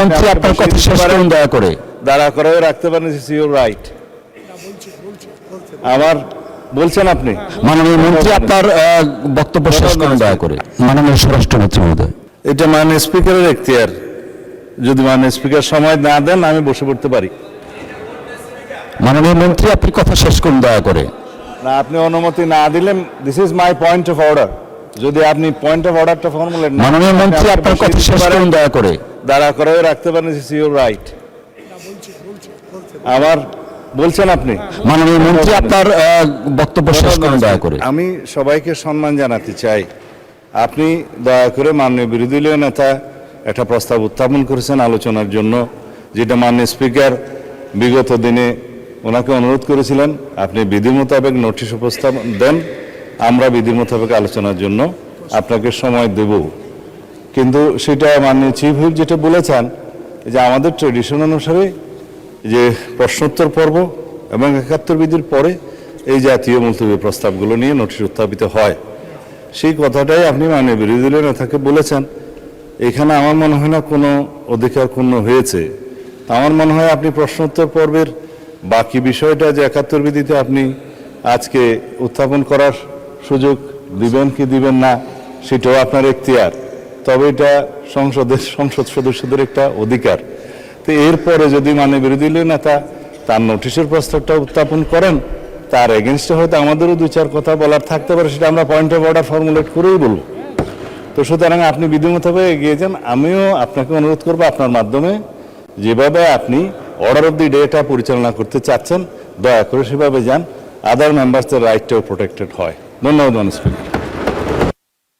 মন্ত্রী আপনার কথা শেষ করুন দয়া করে। দাঁড়া করেও রাখতে পারেন, ইটস ইউর রাইট। আমার বলছেন আপনি। মাননীয় মন্ত্রী আপনার বক্তব্য শেষ করুন দয়া করে। মাননীয় স্বরাষ্ট্রমন্ত্রী মহোদয়। এটা মাননীয় স্পিকারের এখতিয়ার, যদি মাননীয় স্পিকার সময় না দেন আমি বসে পড়তে পারি। মাননীয় মন্ত্রী আপনি কথা শেষ করুন দয়া করে। না, আপনি অনুমতি না দিলেন, this is my point of order. যদি আপনি পয়েন্ট অফ অর্ডারটা ফর্মুলেট না, মাননীয় মন্ত্রী আপনার কথা শেষ করুন দয়া করে। দাঁড়া করেও রাখতে পারেন, ইটস ইউর রাইট। আমার বলছেন আপনি। মাননীয় মন্ত্রী আপনার বক্তব্য শেষ করুন দয়া করে। আমি সবাইকে সম্মান জানাতে চাই। আপনি দয়া করে মাননীয় বিরোধী দলীয় নেতা একটা প্রস্তাব উত্থাপন করেছেন আলোচনার জন্য, যেটা মাননীয় স্পিকার বিগত দিনে ওনাকে অনুরোধ করেছিলেন আপনি বিধি মোতাবেক নোটিশ উপস্থাপন দেন, আমরা বিধি মোতাবেক আলোচনার জন্য আপনাকে সময় দেব। কিন্তু সেটা মাননীয় চিফ হুইপ যেটা বলেছেন যে আমাদের ট্রেডিশন অনুসারে যে প্রশ্নোত্তর পর্ব এবং ৭১ বিধির পরে এই জাতীয় মুলতবি প্রস্তাবগুলো নিয়ে নোটিশ উত্থাপিত হয়, সেই কথাটাই আপনি মাননীয় বিরোধী দলীয় নেতাকে বলেছেন। এখানে আমার মনে হয় না কোনো অধিকার ক্ষুণ্ণ হয়েছে। আমার মনে হয় আপনি প্রশ্নোত্তর পর্বের বাকি বিষয়টা যে ৭১ বিধিতে আপনি আজকে উত্থাপন করার সুযোগ দিবেন কি দিবেন না সেটাও আপনার এখতিয়ার, তবে এটা সংসদ সদস্যদের একটা অধিকার। তো এরপরে যদি মাননীয় বিরোধী দলীয় নেতা তার নোটিশের প্রস্তাবটা উত্থাপন করেন, তার এগেনস্টে হয়তো আমাদেরও দু চার কথা বলার থাকতে পারে, সেটা আমরা পয়েন্ট অফ অর্ডার ফর্মুলেট করেই বলবো। তো সুতরাং আপনি বিধি মোতাবেক এগিয়ে যান। আমিও আপনাকে অনুরোধ করবো আপনার মাধ্যমে যেভাবে আপনি অর্ডার অফ দি ডেটা পরিচালনা করতে চাচ্ছেন দয়া করে সেভাবে যান, আদার মেম্বার্সদের রাইটটাও প্রোটেক্টেড হয়। ধন্যবাদ মাননীয় স্পিকার।